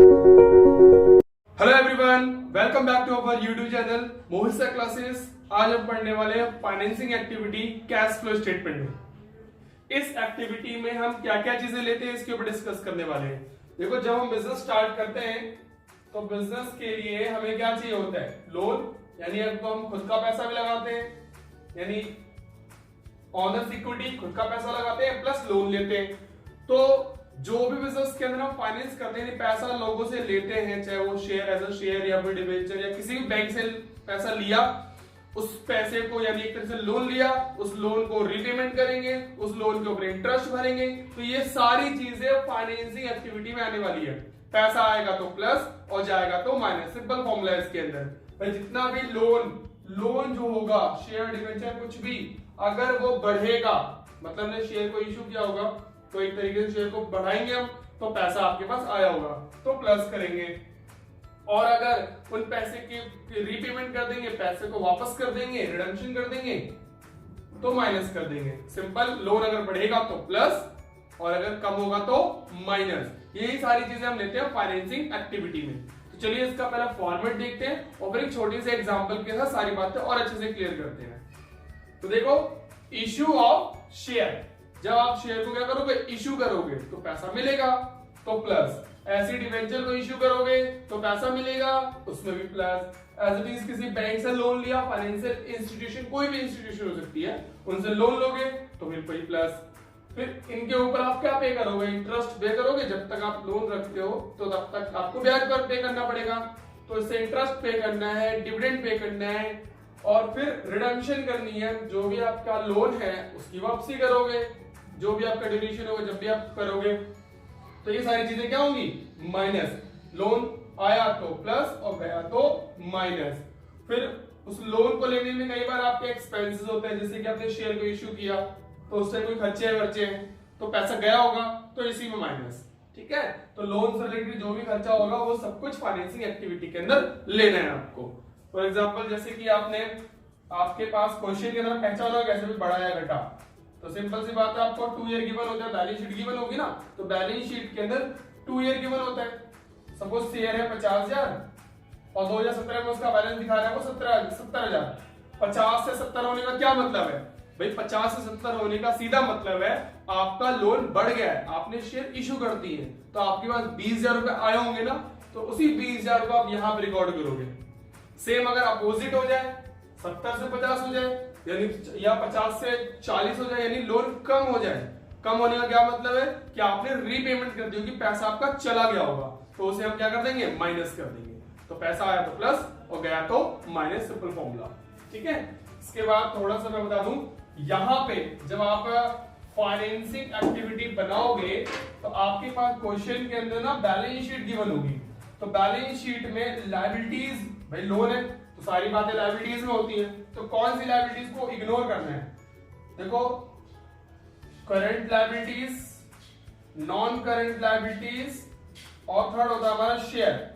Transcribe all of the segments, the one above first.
Hello everyone, welcome back to our YouTube channel Mohit sir classes. आज हम पढ़ने वाले हैं financing activity cash flow statement में। इस एक्टिविटी में हम क्या क्या चीजें लेते हैं इसके ऊपर डिस्कस करने वाले हैं। देखो, जब हम बिजनेस स्टार्ट करते हैं तो बिजनेस के लिए हमें क्या चाहिए होता है? लोन, यानी अब हम खुद का पैसा भी लगाते हैं, यानी ऑनर्स इक्विटी, खुद का पैसा लगाते हैं प्लस लोन लेते हैं। तो जो भी बिजनेस के अंदर हम फाइनेंस करते हैं, पैसा लोगों से लेते हैं, चाहे वो शेयर एज अ शेयर या फिर डिबेंचर या किसी भी बैंक से पैसा लिया, उस पैसे को यानी एक तरह से लोन लिया, उस लोन को रीपेमेंट करेंगे, उस लोन के ऊपर इंटरेस्ट भरेंगे। तो ये सारी चीजें फाइनेंसिंग एक्टिविटी में आने वाली है। पैसा आएगा तो प्लस और जाएगा तो माइनस, सिंपल फॉर्मूला है इसके अंदर। जितना भी लोन जो होगा, शेयर डिबेंचर कुछ भी, अगर वो बढ़ेगा, मतलब ने शेयर को इश्यू किया होगा तो एक तरीके से शेयर को बढ़ाएंगे हम, तो पैसा आपके पास आया होगा तो प्लस करेंगे, और अगर उन पैसे की रीपेमेंट कर देंगे, पैसे को वापस कर देंगे, रिडम्पशन कर देंगे तो माइनस कर देंगे। सिंपल, लोन अगर बढ़ेगा तो प्लस और अगर कम होगा तो माइनस। यही सारी चीजें हम लेते हैं फाइनेंसिंग एक्टिविटी में। तो चलिए इसका पहला फॉर्मेट देखते हैं और फिर एक छोटी सी एग्जांपल के साथ सारी बातें और अच्छे से क्लियर करते हैं। तो देखो, इश्यू ऑफ शेयर, जब आप शेयर को क्या करोगे? इश्यू करोगे तो पैसा मिलेगा तो प्लस। ऐसी डिवेंचर को इश्यू करोगे तो पैसा मिलेगा, उसमें भी प्लस। एज इट इज किसी बैंक से लोन लिया, फाइनेंशियल इंस्टीट्यूशन, कोई भी इंस्टीट्यूशन हो सकती है, उनसे लोन लोगे तो फिर कोई प्लस। फिर इनके ऊपर आप क्या पे करोगे? इंटरेस्ट पे करोगे। जब तक आप लोन रखते हो तो तब तक आपको ब्याज पर पे करना पड़ेगा, तो इससे इंटरेस्ट पे करना है, डिविडेंड पे करना है, और फिर रिडम्पशन करनी है। जो भी आपका लोन है उसकी वापसी करोगे, जो भी आपका ड्यूरेशन होगा जब भी आप करोगे, तो ये सारी चीजें क्या होंगी? माइनस। लोन आया तो प्लस और गया तो माइनस। फिर उस लोन को लेने में कई बार आपके एक्सपेंसेस होते हैं, जैसे कि आपने शेयर को इश्यू किया तो उससे कोई खर्चे वर्चे हैं तो पैसा गया होगा तो इसी में माइनस। ठीक है, तो लोन से रिलेटेड जो भी खर्चा होगा वो सब कुछ फाइनेंसिंग एक्टिविटी के अंदर लेना है आपको। फॉर एग्जाम्पल, जैसे कि आपके पास क्वेश्चन के अंदर पहचाना होगा कैसे भी बढ़ा या घटा, तो सिंपल सी बात है, आपको 2 ईयर गिवन होता है, बैलेंस शीट गिवन होगी ना, तो बैलेंस शीट के अंदर 2 ईयर गिवन होता है। सपोज शेयर है 50,000 और 2017 में उसका बैलेंस दिखा रहा है वो 70,000। 50 से 70 होने का क्या मतलब है भाई? 50 से 70 होने का सीधा मतलब है आपका लोन बढ़ गया है, आपने शेयर इशू कर दी है, तो आपके पास 20,000 रुपए आए होंगे ना, तो उसी 20,000 को आप यहां पर रिकॉर्ड करोगे। सेम अगर अपोजिट हो जाए, 70 से 50 हो जाए, यानी या 50 से 40 हो जाए, यानी लोन कम हो जाए, कम होने का क्या मतलब है कि आपने रीपेमेंट कर दी होगी, पैसा आपका चला गया होगा, तो उसे हम क्या कर देंगे? माइनस कर देंगे। तो पैसा आया तो प्लस और गया तो माइनस, सिंपल फॉर्मूला। ठीक है, इसके बाद थोड़ा सा मैं बता दूं, यहां पे जब आप फाइनेंसिंग एक्टिविटी बनाओगे तो आपके पास क्वेश्चन के अंदर ना बैलेंस शीट गिवन होगी, तो बैलेंस शीट में लायबिलिटीज, भाई लोन है तो सारी बातें लायबिलिटीज में होती है, तो कौन सी लायबिलिटीज को इग्नोर करना है? देखो, current liabilities, non current liabilities, और थर्ड होता है हमारा शेयर।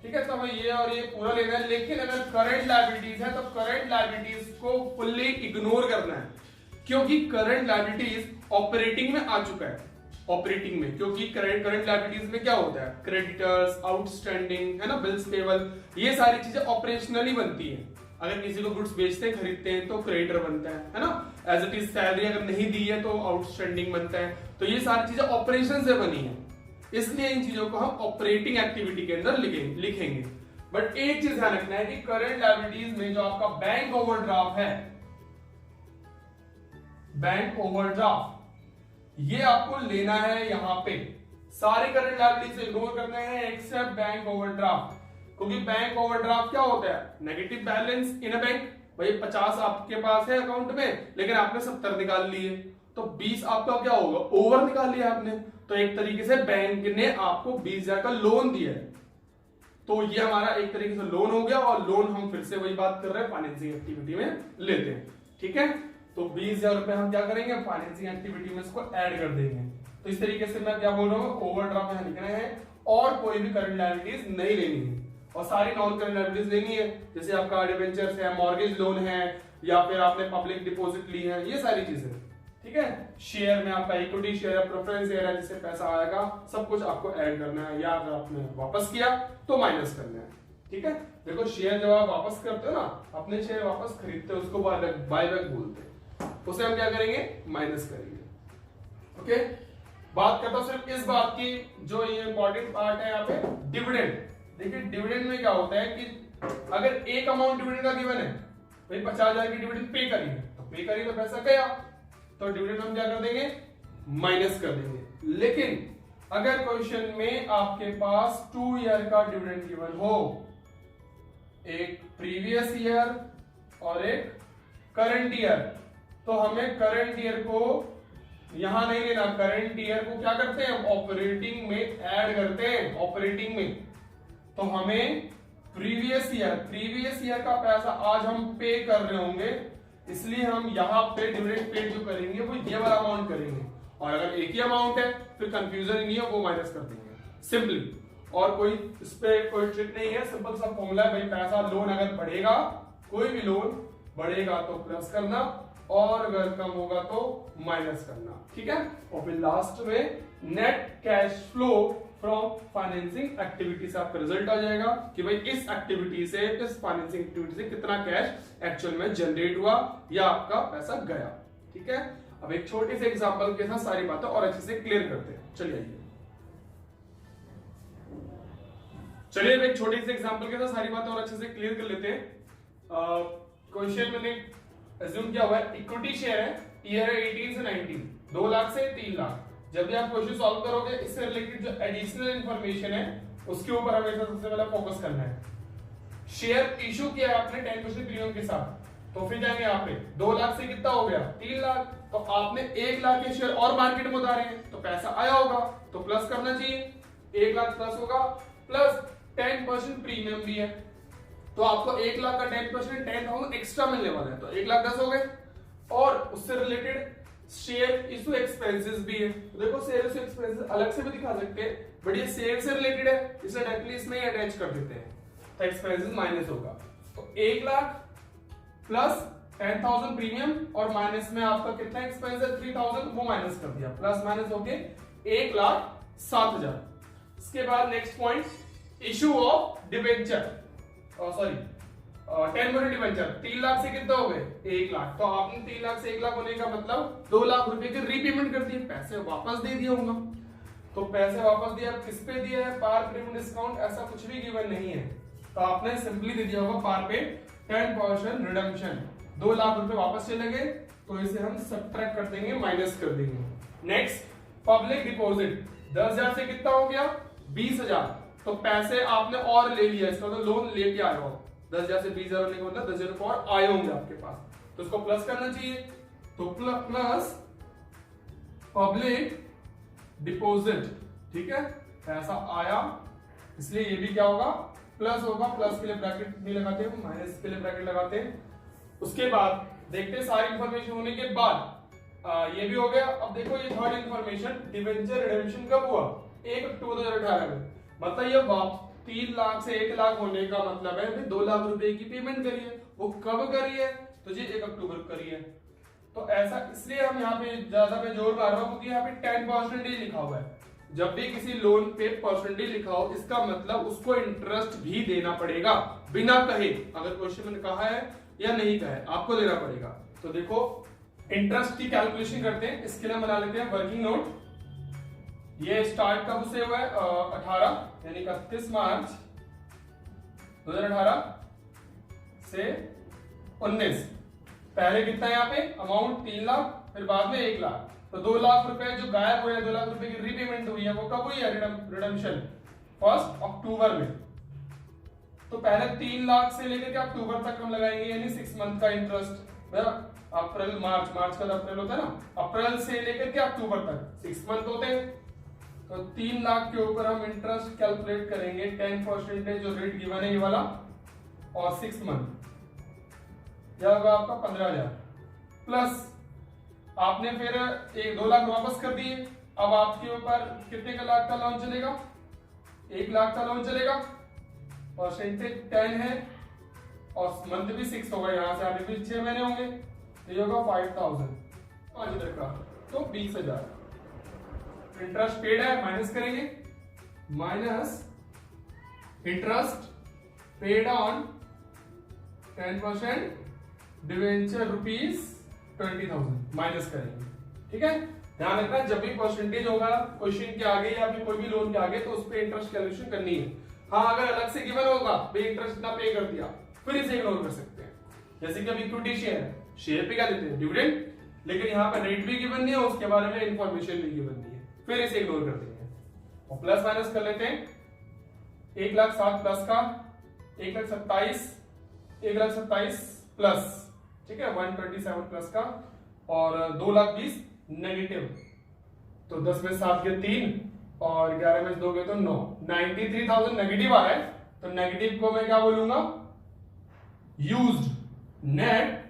ठीक है, तो हमें ये और ये पूरा लेना है, लेकिन अगर करंट लायबिलिटीज है तो करंट लायबिलिटीज को फुल्ली इग्नोर करना है, क्योंकि करंट लायबिलिटीज ऑपरेटिंग में आ चुका है। ऑपरेटिंग में, क्योंकि करंट लायबिलिटीज में क्या होता है? क्रेडिटर्स, आउटस्टैंडिंग, है ना, बिल्स पेबल, ये सारी चीजें ऑपरेशनली बनती है। अगर किसी को गुड्स बेचते हैं, खरीदते हैं तो क्रेडिटर बनता है ना, एज इट इज सैलरी अगर नहीं दी है तो आउटस्टैंडिंग बनता है। तो ये सारी चीजें ऑपरेशन से बनी है, इसलिए इन चीजों को हम ऑपरेटिंग एक्टिविटी के अंदर लिखेंगे। बट एक चीज ध्यान रखना है कि करंट लायबिलिटीज में जो आपका बैंक ओवरड्राफ्ट है, बैंक ओवरड्राफ्ट, ये आपको लेना है। यहां पे सारे करंट लायबिलिटीज इग्नोर करने हैं एक्सेप्ट बैंक ओवरड्राफ्ट, क्योंकि बैंक ओवरड्राफ्ट क्या होता है? Negative balance in a bank. भाई 50 आपके पास है अकाउंट में, लेकिन आपने 70 निकाल लिए, तो 20 आपका क्या होगा? ओवर निकाल लिया आपने, तो एक तरीके से बैंक ने आपको 20,000 का लोन दिया है, तो ये हमारा एक तरीके से लोन हो गया, और लोन हम फिर से वही बात कर रहे हैं फाइनेंसिंग एक्टिविटी में लेते हैं। ठीक है, तो 20,000 रुपए हम क्या करेंगे? फाइनेंसिंग एक्टिविटी में इसको ऐड कर देंगे। तो इस तरीके से मैं क्या बोल रहा हूँ, ओवरड्राफ्ट यहां लिखना है, और कोई भी करंट लायबिलिटीज नहीं लेनी है, और सारी नॉन करंट लायबिलिटीज लेनी है, जैसे आपका डिबेंचर्स है, मॉर्गेज लोन है, या फिर आपने पब्लिक डिपॉजिट ली है, ये सारी चीजें। ठीक है। शेयर में आपका इक्विटी शेयर है, प्रेफरेंस शेयर है, जिससे पैसा आएगा, सब कुछ आपको ऐड करना है, या अगर आपने वापस किया तो माइनस करना है। ठीक है। देखो शेयर जब आप वापस करते हो ना, अपने शेयर वापस खरीदते हो, उसको बायबैक बोलते हैं, उसे हम क्या करेंगे, माइनस करेंगे। ओके। बात करता हूं सिर्फ इस बात की, जो ये इंपॉर्टेंट पार्ट है यहाँ पे, डिविडेंड। देखिए डिविडेंड में क्या होता है कि अगर एक अमाउंट डिविडेंड का गिवन है, भाई 50,000 की डिविडेंड पे करी है, तो पे करी तो पैसा गया, तो डिविडेंड हम क्या कर देंगे, माइनस कर देंगे। लेकिन अगर क्वेश्चन में आपके पास 2 ईयर का डिविडेंड गिवन हो, एक प्रीवियस ईयर और एक करंट ईयर, तो हमें करंट ईयर को यहां नहीं लेना, करंट ईयर को क्या करते हैं, ऑपरेटिंग में ऐड करते हैं, ऑपरेटिंग में। तो हमें प्रीवियस ईयर का पैसा आज हम पे कर रहे होंगे, इसलिए हम यहां पे डिविडेंड पे जो करेंगे वो ये वाला अमाउंट करेंगे, और अगर एक ही अमाउंट है फिर कंफ्यूजन नहीं है, वो माइनस कर देंगे सिंपली। और कोई इस पे कोई ट्रिक नहीं है, सिंपल सा फॉर्मूला है, भाई पैसा लोन अगर बढ़ेगा, कोई भी लोन बढ़ेगा तो प्लस करना, और अगर कम होगा तो माइनस करना। ठीक है। और फिर लास्ट में net cash flow from financing activity से आपका रिजल्ट आ जाएगा कि भाई इस एक्टिविटी से, इस फाइनेंसिंग एक्टिविटी से कितना कैश एक्चुअल में जनरेट हुआ या आपका पैसा गया। ठीक है। अब एक छोटे से एग्जांपल के साथ सारी बातें और अच्छे से क्लियर करते हैं। चलिए एक छोटे से एग्जांपल के साथ सारी बातें और अच्छे से क्लियर कर लेते हैं। क्वेश्चन मैंने अज्यूम किया हुआ है, इक्विटी शेयर है, ईयर है 18 से 19, 2 लाख से 3 लाख। जब भी आप क्वेश्चन सॉल्व करोगे, इससे रिलेटेड जो एडिशनल इंफॉर्मेशन है उसके ऊपर हमें सबसे पहले फोकस करना है। शेयर इशू किया आपने 10% प्रीमियम के साथ, तो फिर जाएंगे यहाँ पे 2 लाख से कितना हो गया, 3 लाख, तो आपने 1 लाख के शेयर और मार्केट में उतारे हैं, तो पैसा आया होगा, तो प्लस करना चाहिए, 1 लाख प्लस होगा, प्लस 10% प्रीमियम भी है, तो आपको 1 लाख का 10% 10,000 एक्स्ट्रा मिलने वाला है, तो 1 लाख 10 हो गए। और उससे रिलेटेड शेयर इशू एक्सपेंसेस भी है, तो देखो शेयर इशू एक्सपेंसेस अलग से भी दिखा सकते हैं, बट ये शेयर से रिलेटेड है, इसे डायरेक्टली इसमें अटैच कर देते हैं, तो एक्सपेंसेस माइनस होगा। तो 1 लाख प्लस 10,000 प्रीमियम, और माइनस में आपका कितना एक्सपेंस है 3,000, वो माइनस कर दिया, प्लस माइनस होके 1,07,000। इसके बाद next point, issue of debenture, sorry 10% debenture, 3 lakh से कितना हो गए 1 लाख, तो आपने 3 लाख से 1 लाख होने का मतलब 2 लाख रुपए की रीपेमेंट कर दी, पैसे वापस दे दिया होगा। तो पैसे वापस दिया, किस पे दिया है, पार प्रीमियम डिस्काउंट, ऐसा कुछ भी गिवन नहीं है, तो आपने सिंपली दे दिया होगा पार पे 10% रिडम्पशन, 2 लाख रुपए वापस चले गए, तो इसे हम सब्ट्रैक्ट कर देंगे, माइनस कर देंगे। नेक्स्ट पब्लिक डिपॉजिट, 10,000 से कितना हो गया 20,000, तो पैसे आपने और ले लिया, इसका तो लोन लेके आए हो, 10,000 से 20,000 होने का मतलब 10,000 और आए होंगे आपके पास, तो इसको प्लस करना चाहिए, तो प्लस पब्लिक डिपॉजिट। ठीक है, पैसा आया, इसलिए ये भी क्या होगा, प्लस होगा, प्लस के लिए ब्रैकेट नहीं लगाते हैं, माइनस के लिए ब्रैकेट लगाते हैं। उसके बाद देखते हैं सारी इंफॉर्मेशन होने के बाद ये भी हो गया। अब देखो ये थर्ड इंफॉर्मेशन, डिबेंचर रिडेम्पशन कब हुआ, 1 अक्टूबर 2018 में, मतलब ये 3 लाख से 1 लाख होने का मतलब है 2 लाख रुपए की पेमेंट करी है, वो कब करी है, तो जी 1 अक्टूबर करी है। तो ऐसा इसलिए हम यहाँ पे ज्यादा पे जोर मार रहा हूँ क्योंकि यहाँ पे 10% लिखा हुआ है, जब भी किसी लोन पे परसेंटेज लिखा हो इसका मतलब उसको इंटरेस्ट भी देना पड़ेगा, बिना कहे, अगर क्वेश्चन में कहा है या नहीं कहा है आपको देना पड़ेगा। तो देखो इंटरेस्ट की कैलकुलेशन करते हैं, इसके लिए बना लेते हैं वर्किंग नोट। ये स्टार्ट कब से हुआ है 18 यानी 31 मार्च 2018 से 19। पहले कितना है यहाँ पे अमाउंट 3 लाख, फिर बाद में 1 लाख, तो 2 लाख रुपए जो गायब हुए, 2 लाख रुपए की रीपेमेंट हुई है, वो कब हुई है रिडम्पशन 1 अक्टूबर में। तो पहले 3 लाख से लेकर के अक्टूबर तक हम लगाएंगे, यानी 6 मंथ का इंटरेस्ट, अप्रैल मार्च का अप्रैल होता है ना, अप्रैल से लेकर के अक्टूबर तक 6 मंथ होते हैं। तो 3 लाख के ऊपर हम इंटरेस्ट कैलकुलेट करेंगे, 10% जो रेट गिवन है ये वाला, और 6 मंथ यह होगा आपका 15,000, प्लस आपने फिर 2 लाख वापस कर दिए। अब आपके ऊपर कितने का लाख का लोन चलेगा, 1 लाख का लोन चलेगा, परसेंटेज 10 है, और मंथ भी 6 होगा, यहां से आने भी 6 महीने होंगे, तो ये होगा 5,000, 5000 का, तो 20,000। इंटरेस्ट पेड है, माइनस करेंगे, minus interest paid on 10% debenture ₹20,000 minus करेंगे। ठीक है, ध्यान रखना जब भी परसेंटेज होगा क्वेश्चन के आगे या फिर कोई भी लोन के आगे तो उस पर इंटरेस्ट कैलकुलेशन करनी है। हाँ, अगर अलग से गिवन होगा भाई इंटरेस्ट इतना पे कर दिया, फिर इसे इग्नोर कर सकते हैं। जैसे कि अब इक्विटी शेयर पे क्या देते हैं, डिविडेंड, लेकिन यहाँ पर रेट भी गिवन नहीं है, उसके बारे में इंफॉर्मेशन भी गिवन नहीं है, फिर इसे इग्नोर कर देंगे और प्लस माइनस कर लेते हैं। 1,07,000 प्लस का 1,27,000 प्लस, ठीक है, 127 प्लस का, और 2,20,000 नेगेटिव, तो 10 में 7 के 3 और 11 में 2 के तो 9, 93,000 नेगेटिव आ रहा है, तो नेगेटिव को मैं क्या बोलूंगा, used, net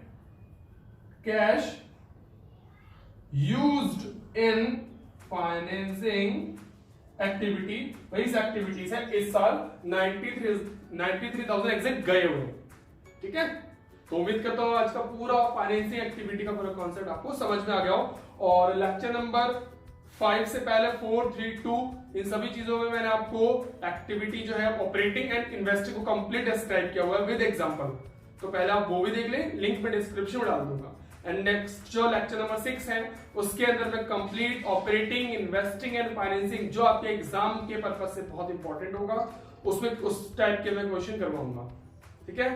cash used in financing activity. वही एक्टिविटीज है इस साल 93,000 एग्जैक्ट गए हुए। ठीक है, तो उम्मीद करता हूं आज का पूरा फाइनेंसिंग एक्टिविटी का पूरा कॉन्सेप्ट आपको समझ में आ गया हो। और लेक्चर नंबर 5 से पहले 4, 3, 2 इन सभी चीजों में मैंने आपको एक्टिविटी जो है ऑपरेटिंग एंड इन्वेस्टिंग को कंप्लीट डिस्क्राइब किया हुआ है विद एग्जांपल, तो पहले आप वो भी देख लें, लिंक में डिस्क्रिप्शन में डाल दूंगा। एंड नेक्स्ट जो लेक्चर नंबर 6 है उसके अंदर मैं complete operating, investing and financing जो आपके एग्जाम के पर्पज से बहुत इंपॉर्टेंट होगा उसमें उस टाइप के मैं क्वेश्चन करवाऊंगा। ठीक है,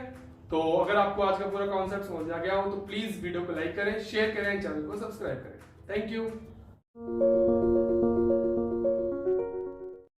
तो अगर आपको आज का पूरा कॉन्सेप्ट समझ आ गया हो तो प्लीज वीडियो को लाइक करें, शेयर करें, चैनल को सब्सक्राइब करें। Thank you.